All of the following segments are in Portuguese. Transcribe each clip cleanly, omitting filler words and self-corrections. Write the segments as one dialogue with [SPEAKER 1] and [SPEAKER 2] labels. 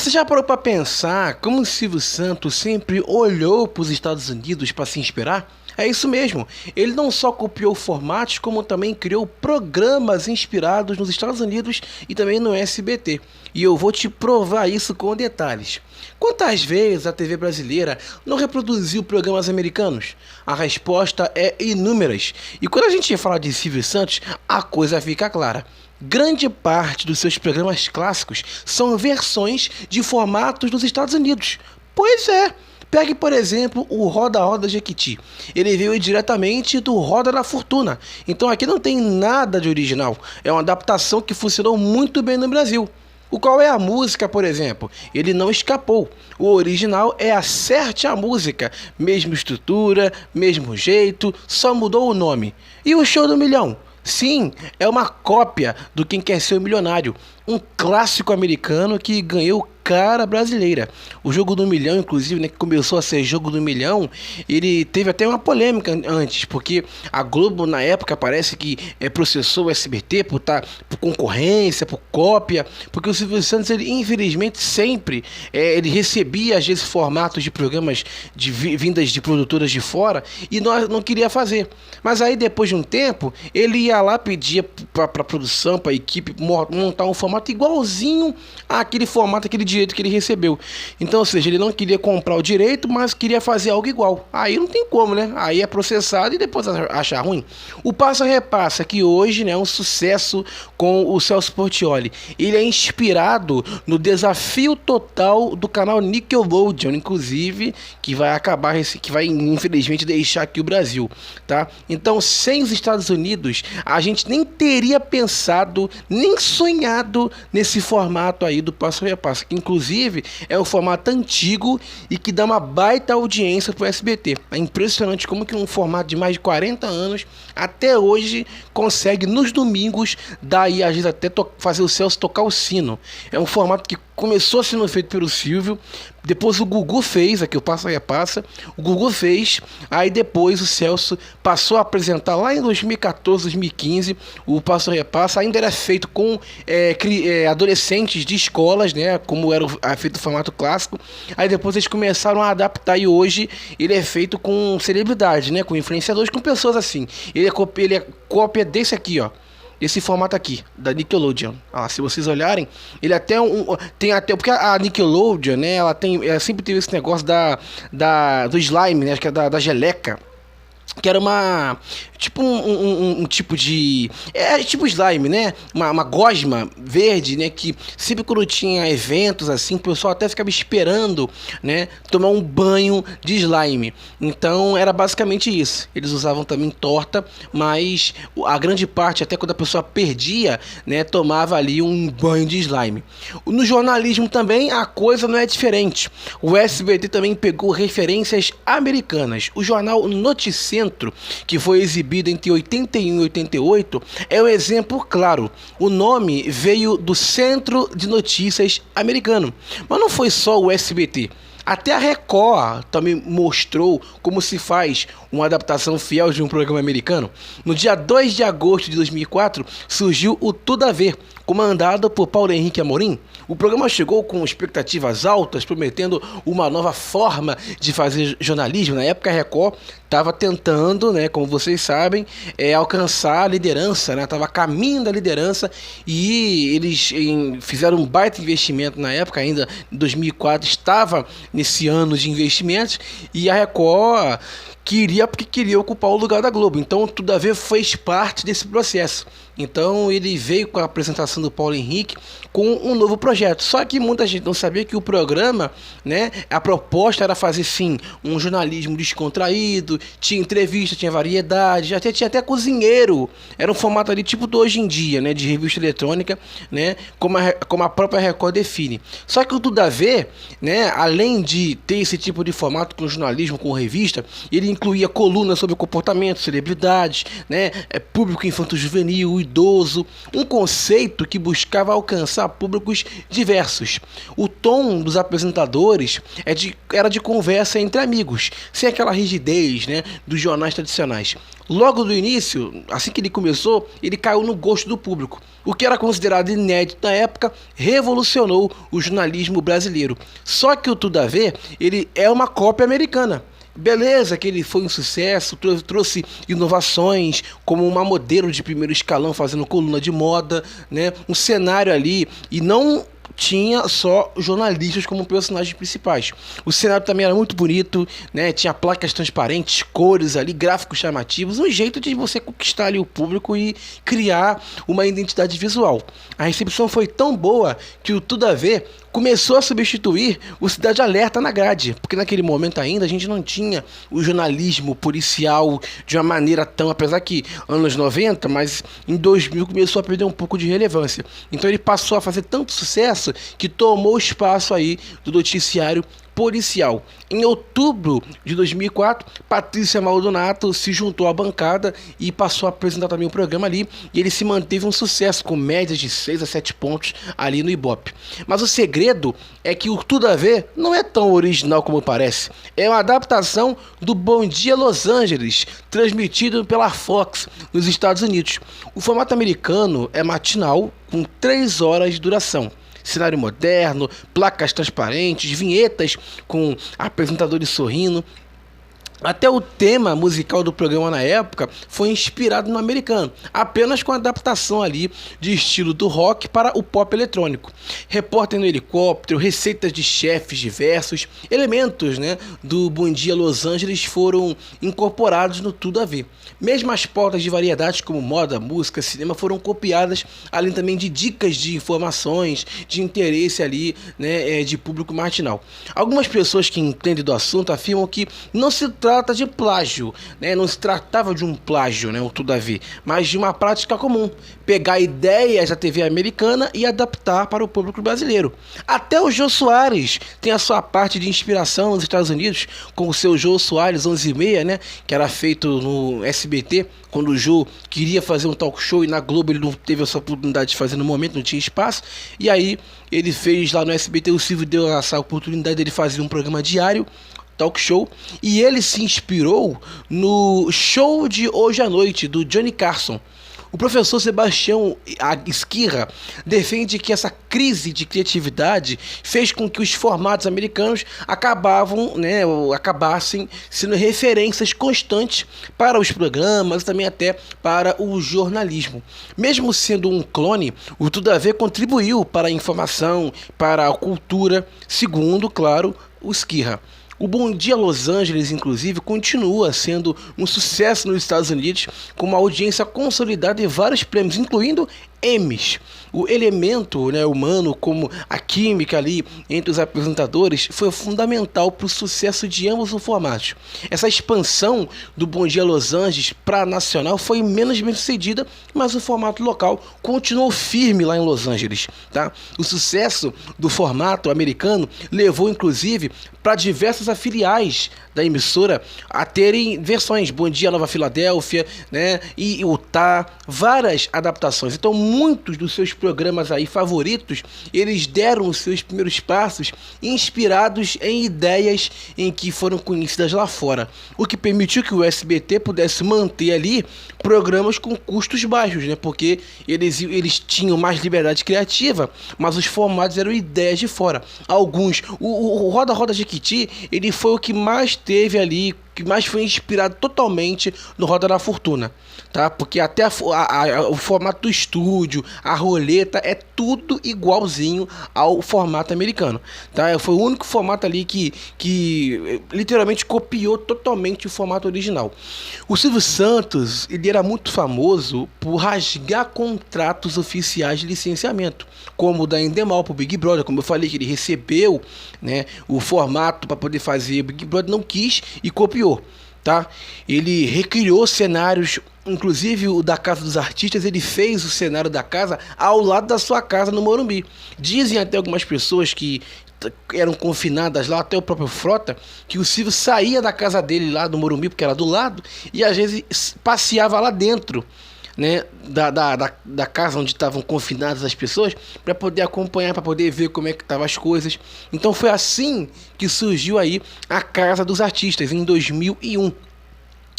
[SPEAKER 1] Você já parou para pensar como o Silvio Santos sempre olhou para os Estados Unidos para se inspirar? É isso mesmo, ele não só copiou formatos, como também criou programas inspirados nos Estados Unidos e também no SBT. E eu vou te provar isso com detalhes. Quantas vezes a TV brasileira não reproduziu programas americanos? A resposta é inúmeras. E quando a gente fala de Silvio Santos, a coisa fica clara. Grande parte dos seus programas clássicos são versões de formatos dos Estados Unidos. Pois é. Pegue, por exemplo, o Roda Roda Jequiti. Ele veio diretamente do Roda da Fortuna. Então aqui não tem nada de original. É uma adaptação que funcionou muito bem no Brasil. O qual é a música, por exemplo? Ele não escapou. O original é Acerte a Música. Mesma estrutura, mesmo jeito, só mudou o nome. E o Show do Milhão? Sim, é uma cópia do Quem Quer Ser o Milionário, um clássico americano que ganhou cara brasileira. O Jogo do Milhão, inclusive, né, que começou a ser Jogo do Milhão, ele teve até uma polêmica antes, porque a Globo na época parece que processou o SBT por concorrência, por cópia, porque o Silvio Santos, ele infelizmente sempre ele recebia às vezes formatos de programas vindas de produtoras de fora e não queria fazer. Mas aí depois de um tempo, ele ia lá, pedia para a produção, para a equipe montar um formato igualzinho àquele formato, aquele direito que ele recebeu. Então, ou seja, ele não queria comprar o direito, mas queria fazer algo igual. Aí não tem como, né? Aí é processado e depois achar ruim. O Passa Repassa, que hoje, né, é um sucesso com o Celso Portiolli. Ele é inspirado no Desafio Total do canal Nickelodeon, inclusive, que vai acabar, que vai infelizmente deixar aqui o Brasil, tá? Então, sem os Estados Unidos, a gente nem teria pensado, nem sonhado nesse formato aí do Passa Repassa, que inclusive é um formato antigo e que dá uma baita audiência pro SBT. É impressionante como que um formato de mais de 40 anos até hoje consegue nos domingos daí às vezes até fazer o Celso tocar o sino. É um formato que começou sendo feito pelo Silvio, depois o Gugu fez, aqui o Passa Repassa, o Gugu fez, aí depois o Celso passou a apresentar lá em 2014, 2015, o Passa Repassa, ainda era feito com adolescentes de escolas, né, como era feito o formato clássico, aí depois eles começaram a adaptar e hoje ele é feito com celebridades, né, com influenciadores, com pessoas assim, ele é cópia desse aqui, ó. Esse formato aqui, da Nickelodeon. Se vocês olharem, ele até tem até... Porque a Nickelodeon, né, ela sempre teve esse negócio do slime, né, acho que é da geleca. Que era tipo um tipo de... tipo slime, né? Uma gosma verde, né? Que sempre quando tinha eventos assim, o pessoal até ficava esperando, né? Tomar um banho de slime. Então era basicamente isso. Eles usavam também torta, mas a grande parte, até quando a pessoa perdia, né? Tomava ali um banho de slime. No jornalismo também a coisa não é diferente. O SBT também pegou referências americanas. O jornal Noticentro, que foi exibido entre 81 e 88, é um exemplo claro. O nome veio do Centro de Notícias americano. Mas não foi só o SBT. Até a Record também mostrou como se faz uma adaptação fiel de um programa americano. No dia 2 de agosto de 2004, surgiu o Tudo a Ver, comandado por Paulo Henrique Amorim. O programa chegou com expectativas altas, prometendo uma nova forma de fazer jornalismo. Na época, a Record estava tentando, né, como vocês sabem, alcançar a liderança, né, estava a caminho da liderança, e eles fizeram um baita investimento na época, ainda em 2004, estava nesse ano de investimentos, e a Record porque queria ocupar o lugar da Globo. Então Tudo a Ver fez parte desse processo. Então ele veio com a apresentação do Paulo Henrique com um novo projeto. Só que muita gente não sabia que o programa, né, a proposta era fazer sim um jornalismo descontraído, tinha entrevista, tinha variedade, tinha até cozinheiro. Era um formato ali tipo do hoje em dia, né, de revista eletrônica, né, como a própria Record define. Só que o Tudo a Ver, né, além de ter esse tipo de formato com jornalismo, com revista, ele incluía colunas sobre comportamento, celebridades, né, público infanto-juvenil, duvidoso, um conceito que buscava alcançar públicos diversos. O tom dos apresentadores era de conversa entre amigos, sem aquela rigidez, né, dos jornais tradicionais. Logo do início, assim que ele começou, ele caiu no gosto do público. O que era considerado inédito na época revolucionou o jornalismo brasileiro. Só que o Tudo a Ver, ele é uma cópia americana. Beleza, que ele foi um sucesso, trouxe inovações, como uma modelo de primeiro escalão fazendo coluna de moda, né? Um cenário ali, e não tinha só jornalistas como personagens principais. O cenário também era muito bonito, né? Tinha placas transparentes, cores ali, gráficos chamativos, um jeito de você conquistar ali o público e criar uma identidade visual. A recepção foi tão boa que o Tudo a Ver começou a substituir o Cidade Alerta na grade, porque naquele momento ainda a gente não tinha o jornalismo policial de uma maneira tão, apesar que anos 90, mas em 2000 começou a perder um pouco de relevância. Então ele passou a fazer tanto sucesso que tomou espaço aí do noticiário policial. Em outubro de 2004, Patrícia Maldonato se juntou à bancada e passou a apresentar também o programa ali, e ele se manteve um sucesso, com médias de 6 a 7 pontos ali no Ibope. Mas o segredo é que o Tudo a Ver não é tão original como parece. É uma adaptação do Bom Dia Los Angeles, transmitido pela Fox nos Estados Unidos. O formato americano é matinal, com 3 horas de duração. Cenário moderno, placas transparentes, vinhetas com apresentadores sorrindo. Até o tema musical do programa na época foi inspirado no americano, apenas com adaptação ali de estilo do rock para o pop eletrônico. Repórter no helicóptero, receitas de chefes diversos, elementos, né, do Bom Dia Los Angeles foram incorporados no Tudo a Ver. Mesmo as pautas de variedades como moda, música, cinema foram copiadas, além também de dicas de informações, de interesse ali, né, de público matinal. Algumas pessoas que entendem do assunto afirmam que não se trata de plágio, né? Não se tratava de um plágio, né, o Tudo a Ver, mas de uma prática comum, pegar ideias da TV americana e adaptar para o público brasileiro. Até o Jô Soares tem a sua parte de inspiração nos Estados Unidos, com o seu Jô Soares 11h30, né, que era feito no SBT, quando o Jô queria fazer um talk show e na Globo ele não teve essa oportunidade de fazer no momento, não tinha espaço, e aí ele fez lá no SBT, o Silvio deu essa oportunidade dele fazer um programa diário, talk show, e ele se inspirou no Show de Hoje à Noite, do Johnny Carson. O professor Sebastião Esquirra defende que essa crise de criatividade fez com que os formatos americanos acabassem sendo referências constantes para os programas e também até para o jornalismo. Mesmo sendo um clone, o Tudo a Ver contribuiu para a informação, para a cultura, segundo, claro, o Esquirra. O Bom Dia Los Angeles, inclusive, continua sendo um sucesso nos Estados Unidos, com uma audiência consolidada e vários prêmios, incluindo Emmys. O elemento, né, humano, como a química ali entre os apresentadores, foi fundamental para o sucesso de ambos os formatos. Essa expansão do Bom Dia Los Angeles para a nacional foi menos bem sucedida, mas o formato local continuou firme lá em Los Angeles. Tá? O sucesso do formato americano levou, inclusive, para diversas filiais da emissora a terem versões, Bom Dia Nova Filadélfia, né, e Utah, várias adaptações. Então muitos dos seus programas aí favoritos, eles deram os seus primeiros passos inspirados em ideias em que foram conhecidas lá fora, o que permitiu que o SBT pudesse manter ali programas com custos baixos, né, porque eles tinham mais liberdade criativa, mas os formatos eram ideias de fora. Alguns, o Roda Roda Jequiti, ele foi o que mais teve ali, que mais foi inspirado totalmente no Roda da Fortuna, tá? Porque até o formato do estúdio, a roleta, é tudo igualzinho ao formato americano, tá? Foi o único formato ali que literalmente copiou totalmente o formato original. O Silvio Santos, ele era muito famoso por rasgar contratos oficiais de licenciamento, como o da Endemol pro Big Brother, como eu falei, que ele recebeu, né, o formato para poder fazer Big Brother, não quis e copiou. Tá? Ele recriou cenários, inclusive o da Casa dos Artistas, ele fez o cenário da casa ao lado da sua casa no Morumbi. Dizem até algumas pessoas que eram confinadas lá, até o próprio Frota, que o Silvio saía da casa dele lá do Morumbi, porque era do lado, e às vezes passeava lá dentro né, da casa onde estavam confinadas as pessoas, para poder acompanhar, para poder ver como é que estavam as coisas. Então foi assim que surgiu aí a Casa dos Artistas, em 2001.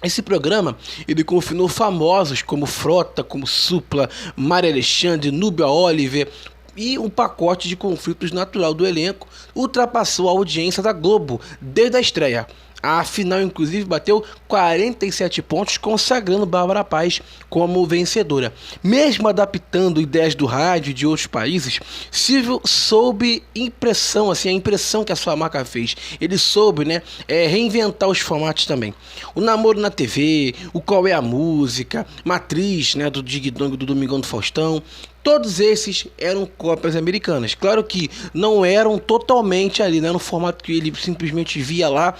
[SPEAKER 1] Esse programa, ele confinou famosos como Frota, como Supla, Mário Alexandre, Núbia Oliver, e um pacote de conflitos natural do elenco ultrapassou a audiência da Globo desde a estreia. A final, inclusive, bateu 47 pontos, consagrando Bárbara Paz como vencedora. Mesmo adaptando ideias do rádio e de outros países, Silvio soube impressão, assim, a impressão que a sua marca fez. Ele soube, né, reinventar os formatos também. O Namoro na TV, o Qual é a Música, Matriz, né, do Dig Dong, do Domingão do Faustão. Todos esses eram cópias americanas. Claro que não eram totalmente ali, né, no formato que ele simplesmente via lá,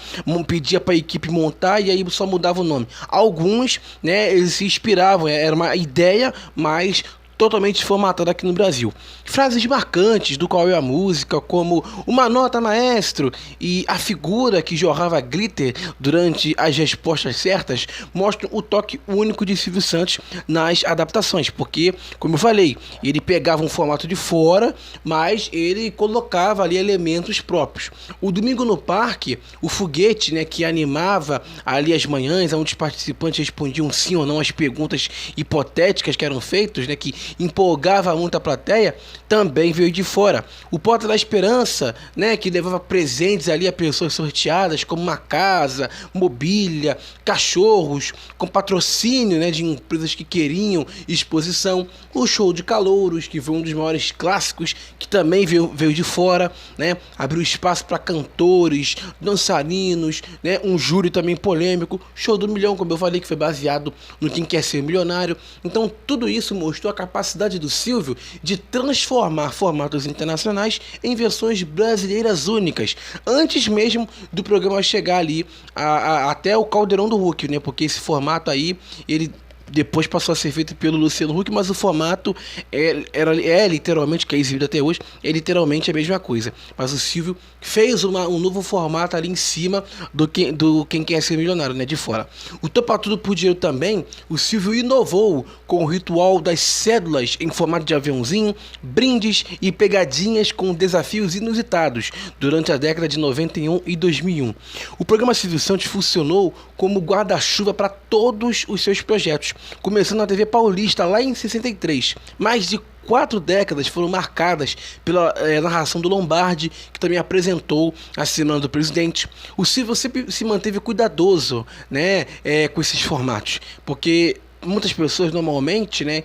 [SPEAKER 1] pedia para a equipe montar e aí só mudava o nome. Alguns, né, eles se inspiravam, era uma ideia, mas totalmente formatada aqui no Brasil. Frases marcantes do Qual é a Música, como uma nota maestro e a figura que jorrava glitter durante as respostas certas, mostram o toque único de Silvio Santos nas adaptações, porque, como eu falei, ele pegava um formato de fora, mas ele colocava ali elementos próprios. O Domingo no Parque, o foguete, né, que animava ali as manhãs, onde os participantes respondiam sim ou não às perguntas hipotéticas que eram feitas, né, que empolgava muito a plateia, também veio de fora. O Porta da Esperança, né, que levava presentes ali a pessoas sorteadas, como uma casa, mobília, cachorros, com patrocínio, né, de empresas que queriam exposição. O Show de Calouros, que foi um dos maiores clássicos, que também veio de fora, né, abriu espaço para cantores, dançarinos, né, um júri também polêmico. Show do Milhão, como eu falei, que foi baseado no Quem Quer Ser Milionário. Então tudo isso mostrou a capacidade do Silvio de transformar formatos internacionais em versões brasileiras únicas, antes mesmo do programa chegar ali até o Caldeirão do Hulk, né? Porque esse formato aí, ele depois passou a ser feito pelo Luciano Huck, mas o formato é literalmente, que é exibido até hoje, é literalmente a mesma coisa. Mas o Silvio fez um novo formato ali em cima do Quem Quer Ser Milionário, né, de fora. O Topa Tudo por Dinheiro também, o Silvio inovou com o ritual das cédulas em formato de aviãozinho, brindes e pegadinhas com desafios inusitados durante a década de 91 e 2001. O programa Silvio Santos funcionou como guarda-chuva para todos os seus projetos, começando na TV Paulista lá em 63. Mais de 4 décadas foram marcadas pela narração do Lombardi, que também apresentou a Semana do Presidente. O Silvio sempre se manteve cuidadoso, né, com esses formatos, porque muitas pessoas normalmente, né,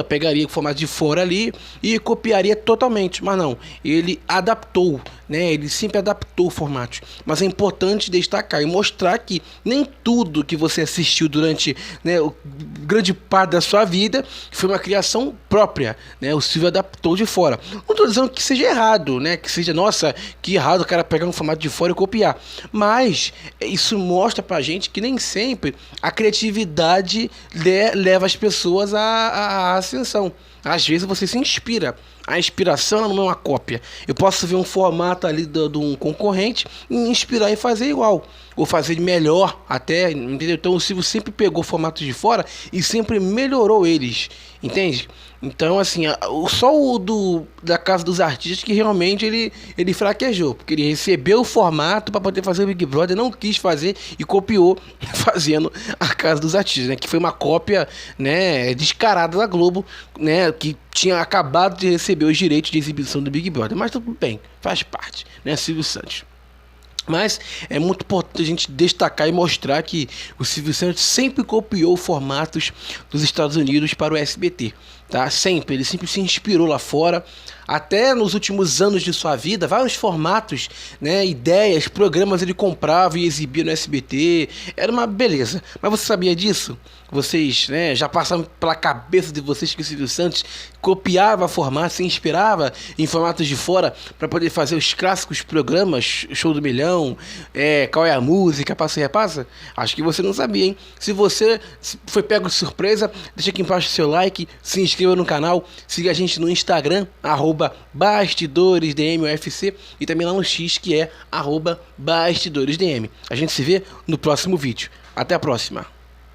[SPEAKER 1] pegaria o formato de fora ali e copiaria totalmente, mas não, ele adaptou, né, ele sempre adaptou o formato. Mas é importante destacar e mostrar que nem tudo que você assistiu durante, né, o grande parte da sua vida foi uma criação própria, né, o Silvio adaptou de fora. Não estou dizendo que seja errado, né, que seja, nossa, que errado o cara pegar um formato de fora e copiar, mas isso mostra pra gente que nem sempre a criatividade leva as pessoas à ascensão. Às vezes você se inspira. A inspiração não é uma cópia. Eu posso ver um formato ali de um concorrente e me inspirar e fazer igual. Ou fazer melhor até, entendeu? Então o Silvio sempre pegou formatos de fora e sempre melhorou eles, entende? Então, assim, só o da Casa dos Artistas que realmente ele fraquejou, porque ele recebeu o formato para poder fazer o Big Brother, não quis fazer e copiou fazendo a Casa dos Artistas, né? Que foi uma cópia, né, descarada da Globo, né? Que tinha acabado de receber os direitos de exibição do Big Brother. Mas tudo bem, faz parte, né, Silvio Santos. Mas é muito importante a gente destacar e mostrar que o Silvio Santos sempre copiou formatos dos Estados Unidos para o SBT, tá? Sempre, ele sempre se inspirou lá fora. Até nos últimos anos de sua vida, vários formatos, né, ideias, programas ele comprava e exibia no SBT. Era uma beleza. Mas você sabia disso? Vocês, né, já passaram pela cabeça de vocês que o Silvio Santos copiava formatos, se inspirava em formatos de fora para poder fazer os clássicos programas, Show do Milhão, Qual é a Música, Passa e Repassa? Acho que você não sabia, hein? Se você foi pego de surpresa, deixa aqui embaixo o seu like, se inscreva no canal, siga a gente no Instagram, @BastidoresDMUFC, e também lá no X, que é @BastidoresDM. A gente se vê no próximo vídeo. Até a próxima.